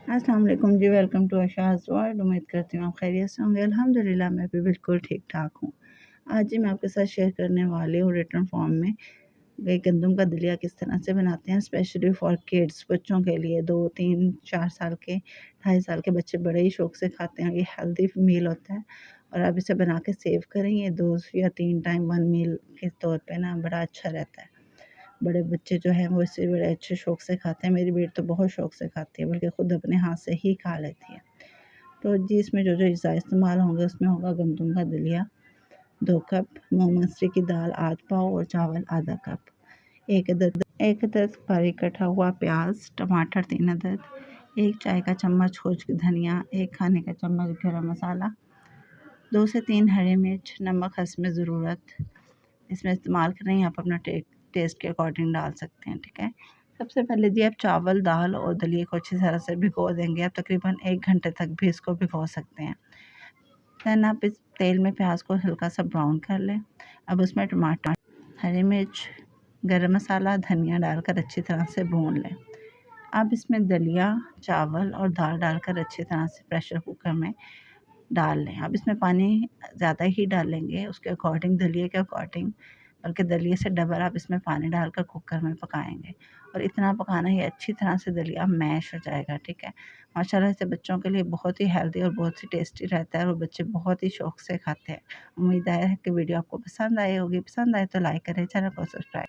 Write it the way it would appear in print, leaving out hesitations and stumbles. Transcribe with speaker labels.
Speaker 1: अस्सलाम वालेकुम जी, welcome to आशाज़ world. उम्मीद करती हूँ आप खैरियत से होंगे। अल्हम्दुलिल्लाह मैं भी बिल्कुल ठीक ठाक हूँ। आज जी मैं आपके साथ शेयर करने वाली हूँ रिटर्न फॉर्म में गंदम का दलिया किस तरह से बनाते हैं, स्पेशली फॉर किड्स, बच्चों के लिए। 2, 3, 4 साल के, 2.5 साल के बच्चे बड़े ही शौक से खाते हैं। ये हेल्दी मील होता है और आप इसे बना के सेव करें। ये 2 या 3 टाइम 1 मील के तौर पे ना बड़ा अच्छा रहता है। बड़े बच्चे जो हैं वो इसे बड़े अच्छे शौक से खाते हैं। मेरी बेटी तो बहुत शौक से खाती है, बल्कि ख़ुद अपने हाथ से ही खा लेती है। तो जी इसमें जो जो अज़ा इस्तेमाल होंगे उसमें होगा गंदम का दलिया 2 कप, मूंग मसूर की दाल आध पाव और चावल आधा कप, एक अदद बारीक कटा हुआ प्याज, टमाटर 3 अदद, 1 चाय का चम्मच खुश्क धनिया, 1 खाने का चम्मच गरम मसाला, 2 से 3 हरी मिर्च, नमक हस्ब ज़रूरत इसमें इस्तेमाल करें। आप अपना टेस्ट के अकॉर्डिंग डाल सकते हैं, ठीक है। सबसे पहले जी आप चावल, दाल और दलिए को अच्छी तरह से भिगो देंगे। आप तकरीबन 1 घंटे तक भी इसको भिगो सकते हैं। दैन आप इस तेल में प्याज को हल्का सा ब्राउन कर लें। अब उसमें टमाटर, हरी मिर्च, गरम मसाला, धनिया डालकर अच्छी तरह से भून लें। अब इसमें दलिया, चावल और दाल डालकर अच्छी तरह से प्रेशर कुकर में डाल लें। अब इसमें पानी ज़्यादा ही डालेंगे उसके अकॉर्डिंग, दलिए के अकॉर्डिंग, बल्कि दलिए से डबल आप इसमें पानी डालकर कुकर में पकाएंगे और इतना पकाना ही अच्छी तरह से दलिया मैश हो जाएगा, ठीक है। माशाल्लाह से बच्चों के लिए बहुत ही हेल्दी और बहुत ही टेस्टी रहता है और बच्चे बहुत ही शौक से खाते हैं। उम्मीद है कि वीडियो आपको पसंद आई होगी। पसंद आए तो लाइक करें, चैनल को सब्सक्राइब